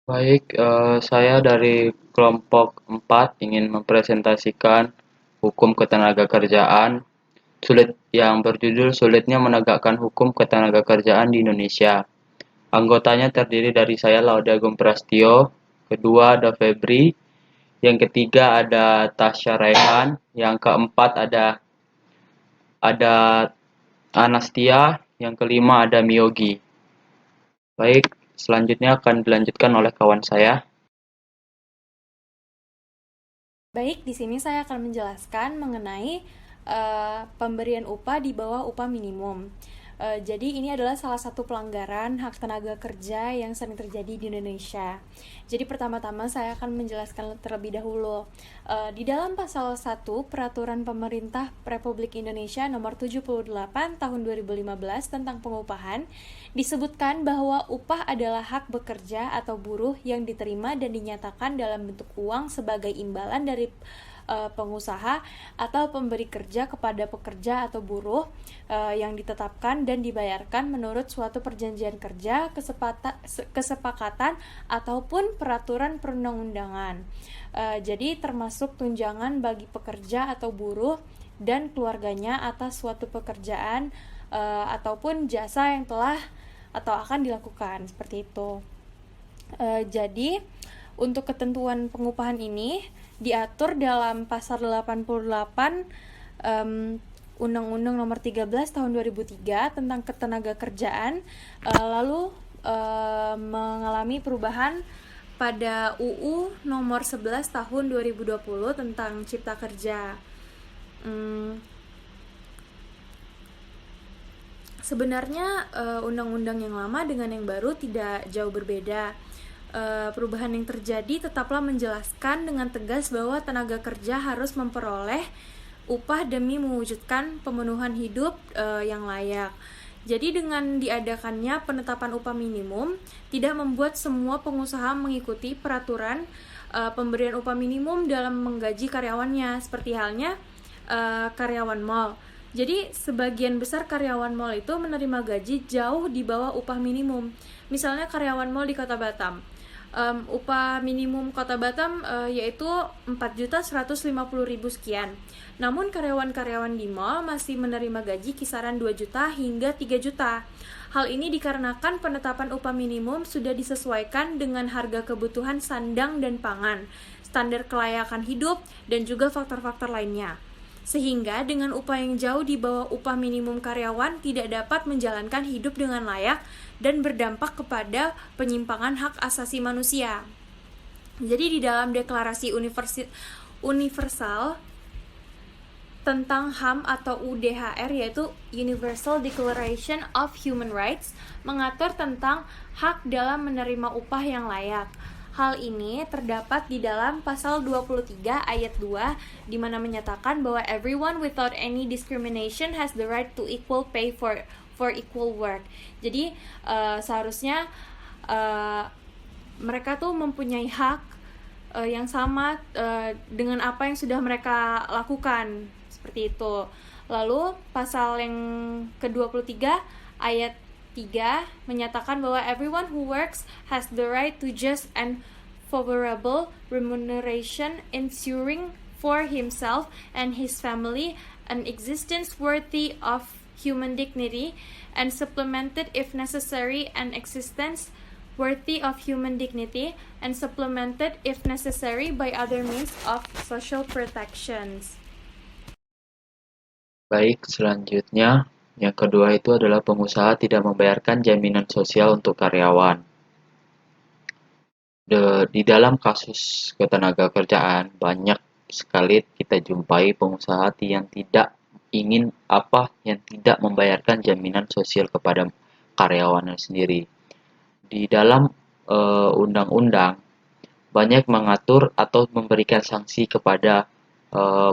Baik, saya dari kelompok 4 ingin mempresentasikan hukum ketenagakerjaan yang berjudul Sulitnya Menegakkan Hukum Ketenagakerjaan di Indonesia. Anggotanya terdiri dari saya Laude Agung Prastio, kedua ada Febri, yang ketiga ada Tasya Raihan, yang keempat ada Anastia, yang kelima ada Miyogi. Baik, selanjutnya akan dilanjutkan oleh kawan saya. Baik, di sini saya akan menjelaskan mengenai pemberian upah di bawah upah minimum. Jadi ini adalah salah satu pelanggaran hak tenaga kerja yang sering terjadi di Indonesia. Jadi pertama-tama saya akan menjelaskan terlebih dahulu. Di dalam pasal 1 Peraturan Pemerintah Republik Indonesia nomor 78 tahun 2015 tentang pengupahan disebutkan bahwa upah adalah hak bekerja atau buruh yang diterima dan dinyatakan dalam bentuk uang sebagai imbalan dari pengusaha atau pemberi kerja kepada pekerja atau buruh yang ditetapkan dan dibayarkan menurut suatu perjanjian kerja, kesepakatan ataupun peraturan perundang-undangan. Jadi termasuk tunjangan bagi pekerja atau buruh dan keluarganya atas suatu pekerjaan ataupun jasa yang telah atau akan dilakukan seperti itu. Jadi untuk ketentuan pengupahan ini diatur dalam pasal 88 Undang-Undang Nomor 13 Tahun 2003 tentang Ketenagakerjaan, lalu mengalami perubahan pada UU Nomor 11 Tahun 2020 tentang Cipta Kerja. Sebenarnya undang-undang yang lama dengan yang baru tidak jauh berbeda. Perubahan yang terjadi tetaplah menjelaskan dengan tegas bahwa tenaga kerja harus memperoleh upah demi mewujudkan pemenuhan hidup yang layak. Jadi dengan diadakannya penetapan upah minimum tidak membuat semua pengusaha mengikuti peraturan pemberian upah minimum dalam menggaji karyawannya, seperti halnya karyawan mall. Jadi sebagian besar karyawan mall itu menerima gaji jauh di bawah upah minimum. Misalnya karyawan mall di Kota Batam, upah minimum Kota Batam yaitu 4.150.000 sekian. Namun karyawan-karyawan di mall masih menerima gaji kisaran 2 juta hingga 3 juta. Hal ini dikarenakan penetapan upah minimum sudah disesuaikan dengan harga kebutuhan sandang dan pangan, standar kelayakan hidup, dan juga faktor-faktor lainnya. Sehingga dengan upah yang jauh di bawah upah minimum karyawan tidak dapat menjalankan hidup dengan layak dan berdampak kepada penyimpangan hak asasi manusia. Jadi di dalam Deklarasi Universal tentang HAM atau UDHR, yaitu Universal Declaration of Human Rights, mengatur tentang hak dalam menerima upah yang layak. Hal ini terdapat di dalam pasal 23 ayat 2 di mana menyatakan bahwa everyone without any discrimination has the right to equal pay for equal work. Jadi seharusnya mereka tuh mempunyai hak yang sama dengan apa yang sudah mereka lakukan, seperti itu. Lalu pasal yang ke-23 ayat 3 menyatakan bahwa everyone who works has the right to just and favorable remuneration, ensuring for himself and his family an existence worthy of human dignity, and supplemented if necessary an existence worthy of human dignity, and supplemented if necessary by other means of social protections. Baik, selanjutnya yang kedua itu adalah pengusaha tidak membayarkan jaminan sosial untuk karyawan. Di dalam kasus ketenagakerjaan banyak sekali kita jumpai pengusaha yang tidak membayarkan jaminan sosial kepada karyawannya sendiri. Di dalam undang-undang banyak mengatur atau memberikan sanksi kepada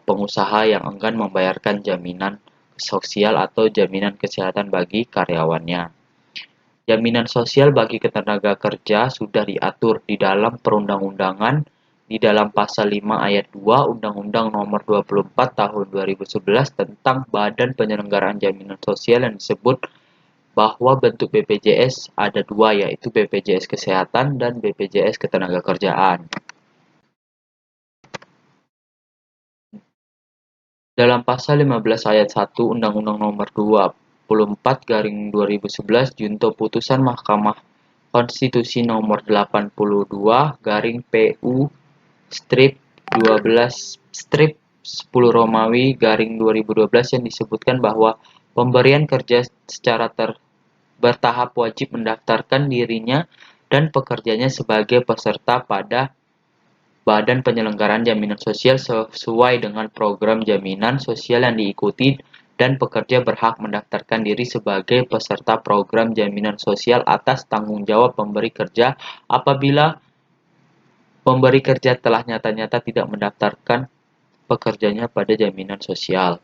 pengusaha yang enggan membayarkan jaminan sosial atau jaminan kesehatan bagi karyawannya. Jaminan sosial bagi ketenaga kerja sudah diatur di dalam perundang-undangan di dalam pasal 5 ayat 2 Undang-Undang Nomor 24 Tahun 2011 tentang Badan Penyelenggaraan Jaminan Sosial yang disebut bahwa bentuk BPJS ada dua, yaitu BPJS Kesehatan dan BPJS Ketenagakerjaan. Dalam Pasal 15 Ayat 1 Undang-Undang Nomor 24/2011 junto putusan Mahkamah Konstitusi Nomor 82/PU strip 12 strip 10 Romawi garing 2012 yang disebutkan bahwa pemberian kerja secara bertahap wajib mendaftarkan dirinya dan pekerjanya sebagai peserta pada Badan Penyelenggaraan Jaminan Sosial sesuai dengan program jaminan sosial yang diikuti dan pekerja berhak mendaftarkan diri sebagai peserta program jaminan sosial atas tanggung jawab pemberi kerja apabila pemberi kerja telah nyata-nyata tidak mendaftarkan pekerjanya pada jaminan sosial.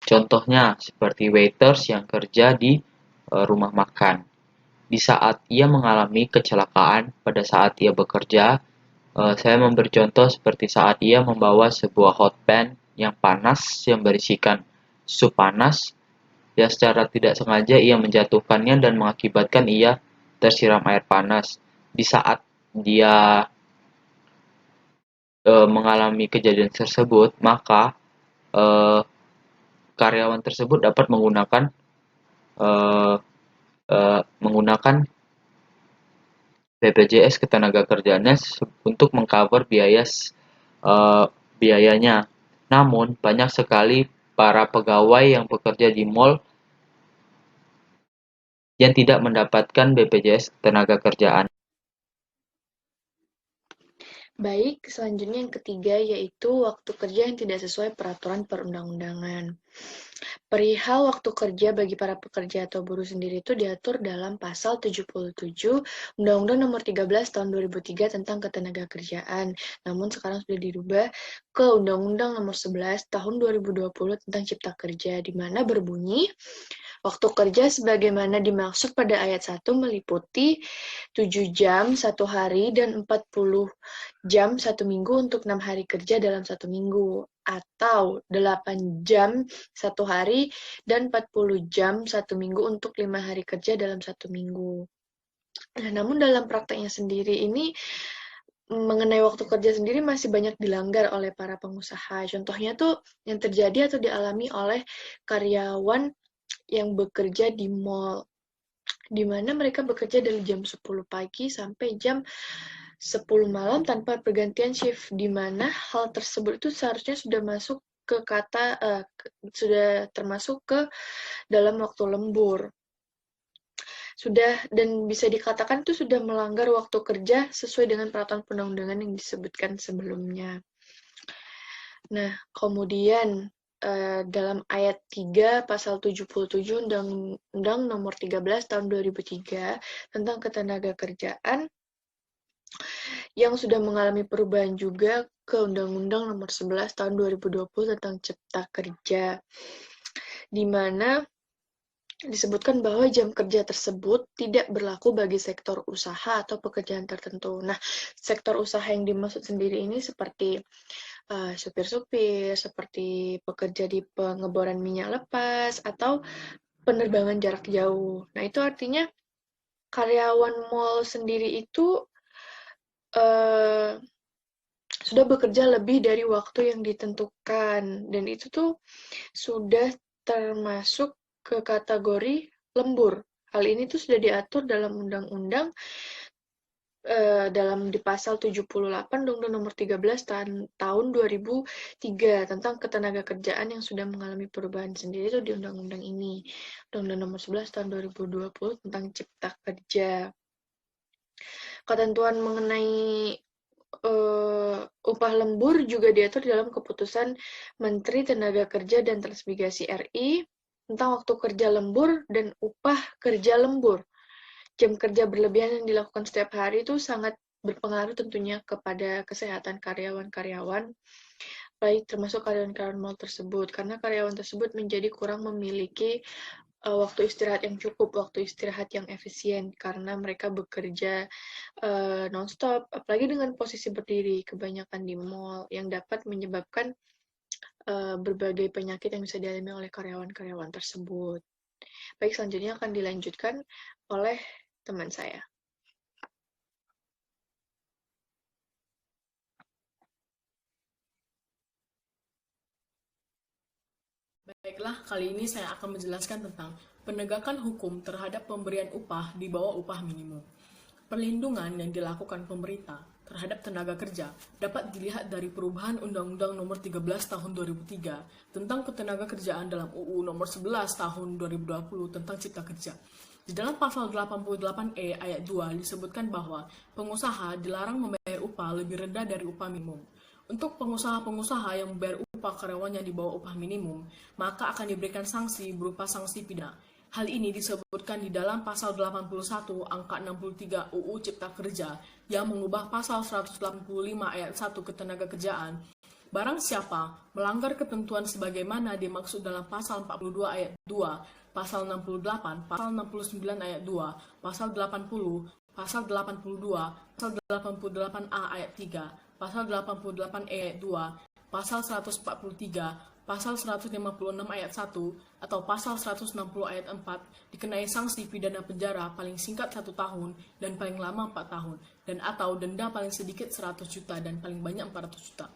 Contohnya seperti waiters yang kerja di rumah makan. Di saat ia mengalami kecelakaan pada saat ia bekerja, saya memberi contoh seperti saat ia membawa sebuah hot pan yang panas yang berisikan sup panas, ya secara tidak sengaja ia menjatuhkannya dan mengakibatkan ia tersiram air panas. Di saat dia mengalami kejadian tersebut, maka eh, karyawan tersebut dapat eh, menggunakan BPJS Ketenagakerjaannya untuk mengcover biayanya. Namun, banyak sekali para pegawai yang bekerja di mall yang tidak mendapatkan BPJS Ketenagakerjaan. Baik, selanjutnya yang ketiga yaitu waktu kerja yang tidak sesuai peraturan perundang-undangan. Perihal waktu kerja bagi para pekerja atau buruh sendiri itu diatur dalam Pasal 77 Undang-Undang Nomor 13 Tahun 2003 tentang Ketenagakerjaan. Namun sekarang sudah dirubah ke Undang-Undang Nomor 11 Tahun 2020 tentang Cipta Kerja, di mana berbunyi waktu kerja sebagaimana dimaksud pada ayat 1 meliputi 7 jam 1 hari dan 40 jam 1 minggu untuk 6 hari kerja dalam 1 minggu, atau 8 jam 1 hari dan 40 jam 1 minggu untuk 5 hari kerja dalam 1 minggu. Nah, namun dalam prakteknya sendiri ini mengenai waktu kerja sendiri masih banyak dilanggar oleh para pengusaha. Contohnya tuh yang terjadi atau dialami oleh karyawan yang bekerja di mall, di mana mereka bekerja dari jam 10 pagi sampai jam 10 malam tanpa pergantian shift, di mana hal tersebut itu seharusnya sudah masuk ke sudah termasuk ke dalam waktu lembur. Sudah, dan bisa dikatakan itu sudah melanggar waktu kerja sesuai dengan peraturan perundang-undangan yang disebutkan sebelumnya. Nah, kemudian dalam ayat 3 pasal 77 Undang-Undang Nomor 13 Tahun 2003 tentang Ketenagakerjaan yang sudah mengalami perubahan juga ke Undang-Undang Nomor 11 Tahun 2020 tentang Cipta Kerja, di mana disebutkan bahwa jam kerja tersebut tidak berlaku bagi sektor usaha atau pekerjaan tertentu. Nah, sektor usaha yang dimaksud sendiri ini seperti supir-supir, seperti pekerja di pengeboran minyak lepas, atau penerbangan jarak jauh. Nah, itu artinya karyawan mall sendiri itu sudah bekerja lebih dari waktu yang ditentukan, dan itu tuh sudah termasuk ke kategori lembur. Hal ini tuh sudah diatur dalam undang-undang di pasal 78 Undang-Undang Nomor 13 tahun 2003 tentang Ketenagakerjaan yang sudah mengalami perubahan sendiri itu di undang-undang ini. Undang-Undang Nomor 11 tahun 2020 tentang Cipta Kerja. Ketentuan mengenai upah lembur juga diatur dalam keputusan Menteri Tenaga Kerja dan Transmigrasi RI tentang waktu kerja lembur dan upah kerja lembur. Jam kerja berlebihan yang dilakukan setiap hari itu sangat berpengaruh tentunya kepada kesehatan karyawan-karyawan, baik termasuk karyawan-karyawan mall tersebut, karena karyawan tersebut menjadi kurang memiliki waktu istirahat yang cukup, waktu istirahat yang efisien, karena mereka bekerja non-stop, apalagi dengan posisi berdiri, kebanyakan di mall, yang dapat menyebabkan berbagai penyakit yang bisa dialami oleh karyawan-karyawan tersebut. Baik, selanjutnya akan dilanjutkan oleh teman saya. Baiklah, kali ini saya akan menjelaskan tentang penegakan hukum terhadap pemberian upah di bawah upah minimum. Perlindungan yang dilakukan pemerintah terhadap tenaga kerja dapat dilihat dari perubahan Undang-Undang Nomor 13 Tahun 2003 tentang Ketenagakerjaan dalam UU Nomor 11 Tahun 2020 tentang Cipta Kerja. Di dalam pasal 88E ayat 2 disebutkan bahwa pengusaha dilarang membayar upah lebih rendah dari upah minimum. Untuk pengusaha-pengusaha yang membayar upah karyawannya di bawah upah minimum, maka akan diberikan sanksi berupa sanksi pidana. Hal ini disebutkan di dalam pasal 81 angka 63 UU Cipta Kerja yang mengubah pasal 185 ayat 1 Ketenagakerjaan. Barang siapa melanggar ketentuan sebagaimana dimaksud dalam pasal 42 ayat 2, pasal 68, pasal 69 ayat 2, pasal 80, pasal 82, pasal 88A ayat 3, pasal 88E ayat 2, pasal 143, pasal 156 ayat 1, atau pasal 160 ayat 4 dikenai sanksi pidana penjara paling singkat 1 tahun dan paling lama 4 tahun, dan atau denda paling sedikit 100 juta dan paling banyak 400 juta.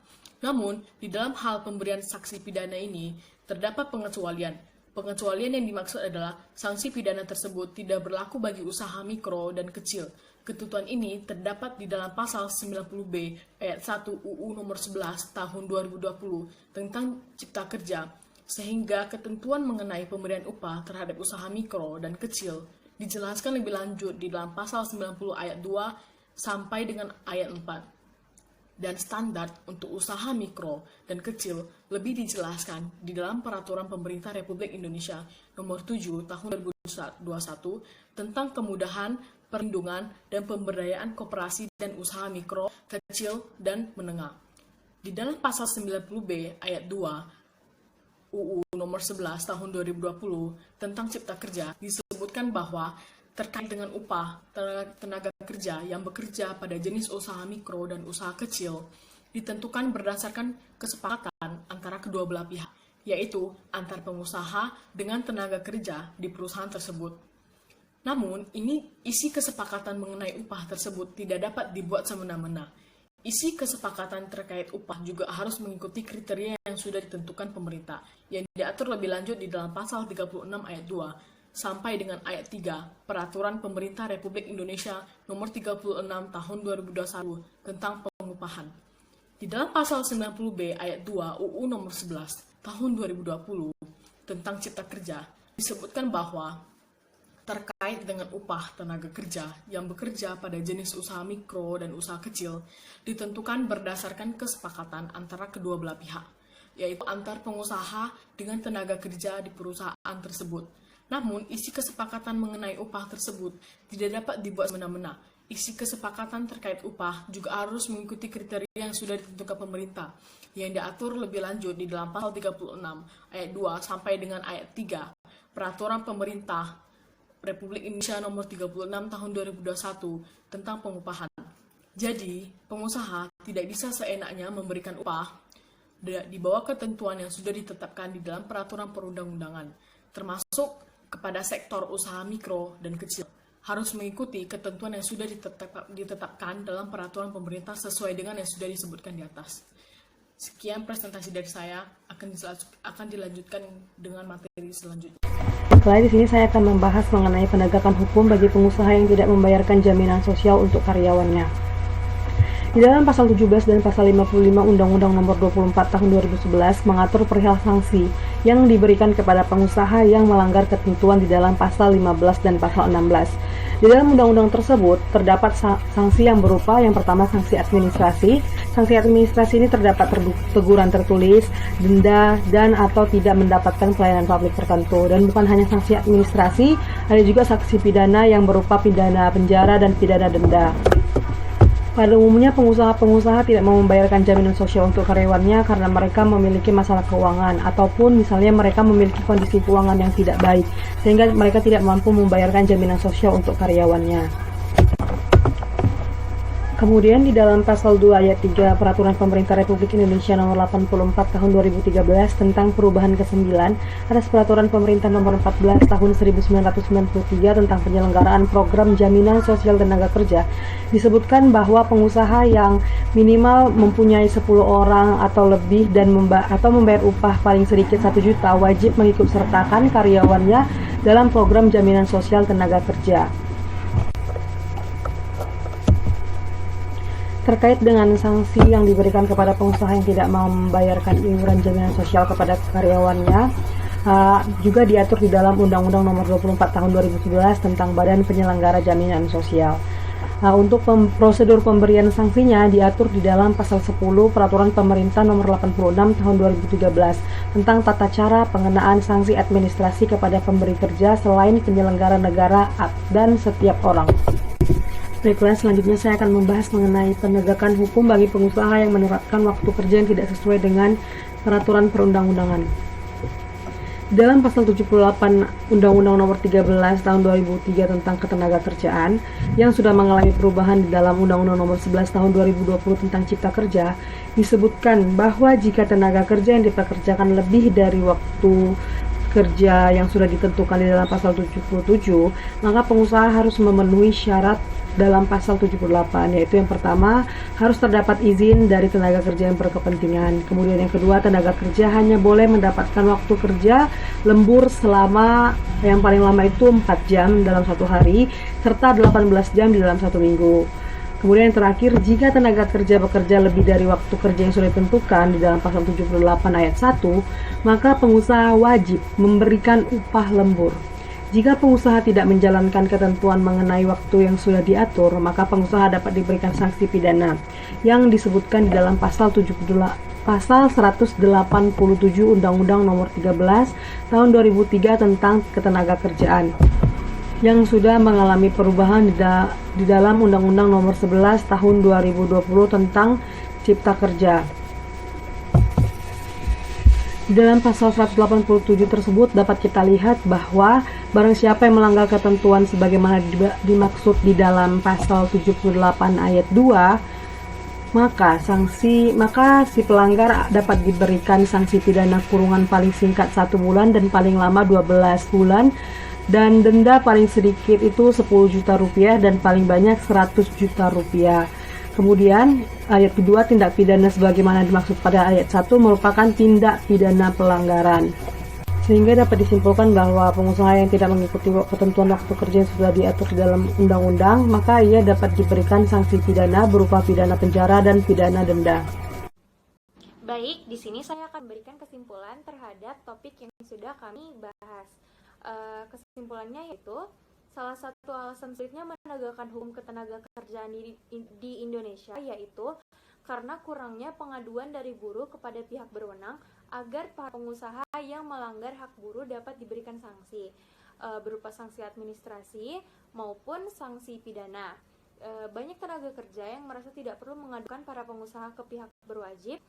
Namun, di dalam hal pemberian sanksi pidana ini, terdapat pengecualian. Pengecualian yang dimaksud adalah sanksi pidana tersebut tidak berlaku bagi usaha mikro dan kecil. Ketentuan ini terdapat di dalam pasal 90B ayat 1 UU Nomor 11 Tahun 2020 tentang Cipta Kerja, sehingga ketentuan mengenai pemberian upah terhadap usaha mikro dan kecil dijelaskan lebih lanjut di dalam pasal 90 ayat 2 sampai dengan ayat 4. Dan standar untuk usaha mikro dan kecil lebih dijelaskan di dalam Peraturan Pemerintah Republik Indonesia Nomor 7 Tahun 2021 tentang kemudahan, perlindungan, dan pemberdayaan koperasi dan usaha mikro, kecil, dan menengah. Di dalam pasal 90B ayat 2 UU Nomor 11 Tahun 2020 tentang Cipta Kerja disebutkan bahwa terkait dengan upah tenaga kerja yang bekerja pada jenis usaha mikro dan usaha kecil ditentukan berdasarkan kesepakatan antara kedua belah pihak, yaitu antar pengusaha dengan tenaga kerja di perusahaan tersebut. Namun, isi kesepakatan mengenai upah tersebut tidak dapat dibuat semena-mena. Isi kesepakatan terkait upah juga harus mengikuti kriteria yang sudah ditentukan pemerintah, yang diatur lebih lanjut di dalam pasal 36 ayat 2 sampai dengan ayat 3 Peraturan Pemerintah Republik Indonesia Nomor 36 Tahun 2021 tentang pengupahan. Di dalam pasal 90B ayat 2 UU Nomor 11 Tahun 2020 tentang Cipta Kerja disebutkan bahwa terkait dengan upah tenaga kerja yang bekerja pada jenis usaha mikro dan usaha kecil ditentukan berdasarkan kesepakatan antara kedua belah pihak, yaitu antar pengusaha dengan tenaga kerja di perusahaan tersebut. Namun, isi kesepakatan mengenai upah tersebut tidak dapat dibuat semena-mena. Isi kesepakatan terkait upah juga harus mengikuti kriteria yang sudah ditentukan pemerintah, yang diatur lebih lanjut di dalam pasal 36 ayat 2 sampai dengan ayat 3 Peraturan Pemerintah Republik Indonesia Nomor 36 Tahun 2021 tentang pengupahan. Jadi, pengusaha tidak bisa seenaknya memberikan upah di bawah ketentuan yang sudah ditetapkan di dalam peraturan perundang-undangan, termasuk kepada sektor usaha mikro dan kecil, harus mengikuti ketentuan yang sudah ditetapkan dalam peraturan pemerintah sesuai dengan yang sudah disebutkan di atas. Sekian presentasi dari saya, akan dilanjutkan dengan materi selanjutnya. Setelah di sini saya akan membahas mengenai penegakan hukum bagi pengusaha yang tidak membayarkan jaminan sosial untuk karyawannya. Di dalam pasal 17 dan pasal 55 Undang-Undang Nomor 24 Tahun 2011 mengatur perihal sanksi yang diberikan kepada pengusaha yang melanggar ketentuan di dalam pasal 15 dan pasal 16. Di dalam undang-undang tersebut terdapat sanksi yang berupa yang pertama sanksi administrasi. Sanksi administrasi ini terdapat teguran tertulis, denda, dan atau tidak mendapatkan pelayanan publik tertentu. Dan bukan hanya sanksi administrasi, ada juga sanksi pidana yang berupa pidana penjara dan pidana denda. Pada umumnya pengusaha-pengusaha tidak mau membayarkan jaminan sosial untuk karyawannya karena mereka memiliki masalah keuangan ataupun misalnya mereka memiliki kondisi keuangan yang tidak baik sehingga mereka tidak mampu membayarkan jaminan sosial untuk karyawannya. Kemudian di dalam pasal 2 ayat 3 Peraturan Pemerintah Republik Indonesia nomor 84 tahun 2013 tentang perubahan ke-9 atas Peraturan Pemerintah nomor 14 tahun 1993 tentang penyelenggaraan program jaminan sosial tenaga kerja disebutkan bahwa pengusaha yang minimal mempunyai 10 orang atau lebih dan membayar upah paling sedikit 1 juta wajib mengikutsertakan karyawannya dalam program jaminan sosial tenaga kerja. Terkait dengan sanksi yang diberikan kepada pengusaha yang tidak mau membayarkan iuran jaminan sosial kepada karyawannya, juga diatur di dalam Undang-Undang Nomor 24 Tahun 2011 tentang Badan Penyelenggara Jaminan Sosial. Untuk prosedur pemberian sanksinya diatur di dalam Pasal 10 Peraturan Pemerintah Nomor 86 Tahun 2013 tentang tata cara pengenaan sanksi administrasi kepada pemberi kerja selain penyelenggara negara dan setiap orang. Baiklah, selanjutnya saya akan membahas mengenai penegakan hukum bagi pengusaha yang menerapkan waktu kerja yang tidak sesuai dengan peraturan perundang-undangan. Dalam pasal 78 Undang-Undang Nomor 13 Tahun 2003 tentang Ketenagakerjaan yang sudah mengalami perubahan di dalam Undang-Undang Nomor 11 Tahun 2020 tentang Cipta Kerja, disebutkan bahwa jika tenaga kerja yang dipekerjakan lebih dari waktu kerja yang sudah ditentukan di dalam pasal 77, maka pengusaha harus memenuhi syarat dalam pasal 78, yaitu yang pertama, harus terdapat izin dari tenaga kerja yang berkepentingan. Kemudian yang kedua, tenaga kerja hanya boleh mendapatkan waktu kerja lembur selama yang paling lama itu 4 jam dalam satu hari, serta 18 jam di dalam satu minggu. Kemudian yang terakhir, jika tenaga kerja bekerja lebih dari waktu kerja yang sudah ditentukan di dalam pasal 78 ayat 1, maka pengusaha wajib memberikan upah lembur. Jika pengusaha tidak menjalankan ketentuan mengenai waktu yang sudah diatur, maka pengusaha dapat diberikan sanksi pidana yang disebutkan di dalam pasal 187 Undang-Undang Nomor 13 Tahun 2003 tentang Ketenagakerjaan yang sudah mengalami perubahan di dalam Undang-Undang Nomor 11 Tahun 2020 tentang Cipta Kerja. Di dalam pasal 187 tersebut dapat kita lihat bahwa barang siapa yang melanggar ketentuan sebagaimana dimaksud di dalam pasal 78 ayat 2, maka si pelanggar dapat diberikan sanksi pidana kurungan paling singkat 1 bulan dan paling lama 12 bulan, dan denda paling sedikit itu 10 juta rupiah dan paling banyak 100 juta rupiah. Kemudian ayat kedua, tindak pidana sebagaimana dimaksud pada ayat 1 merupakan tindak pidana pelanggaran. Sehingga dapat disimpulkan bahwa pengusaha yang tidak mengikuti ketentuan waktu kerja yang sudah diatur di dalam undang-undang, maka ia dapat diberikan sanksi pidana berupa pidana penjara dan pidana denda. Baik, di sini saya akan berikan kesimpulan terhadap topik yang sudah kami bahas. Kesimpulannya yaitu salah satu alasan sulitnya menegakkan hukum ketenagakerjaan di Indonesia yaitu karena kurangnya pengaduan dari buruh kepada pihak berwenang agar para pengusaha yang melanggar hak buruh dapat diberikan sanksi berupa sanksi administrasi maupun sanksi pidana. Banyak tenaga kerja yang merasa tidak perlu mengadukan para pengusaha ke pihak berwajib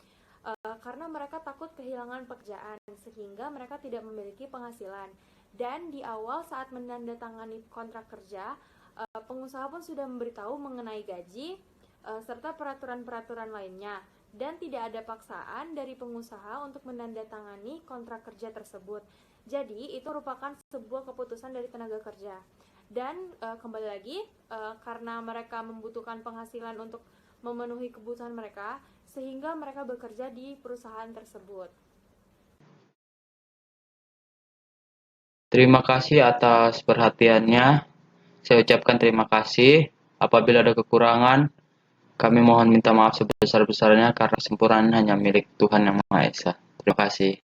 karena mereka takut kehilangan pekerjaan sehingga mereka tidak memiliki penghasilan. Dan di awal saat menandatangani kontrak kerja, pengusaha pun sudah memberitahu mengenai gaji serta peraturan-peraturan lainnya, dan tidak ada paksaan dari pengusaha untuk menandatangani kontrak kerja tersebut. Jadi itu merupakan sebuah keputusan dari tenaga kerja. Dan kembali lagi, karena mereka membutuhkan penghasilan untuk memenuhi kebutuhan mereka, sehingga mereka bekerja di perusahaan tersebut. Terima kasih atas perhatiannya. Saya ucapkan terima kasih. Apabila ada kekurangan, kami mohon minta maaf sebesar-besarnya karena kesempurnaan hanya milik Tuhan Yang Maha Esa. Terima kasih.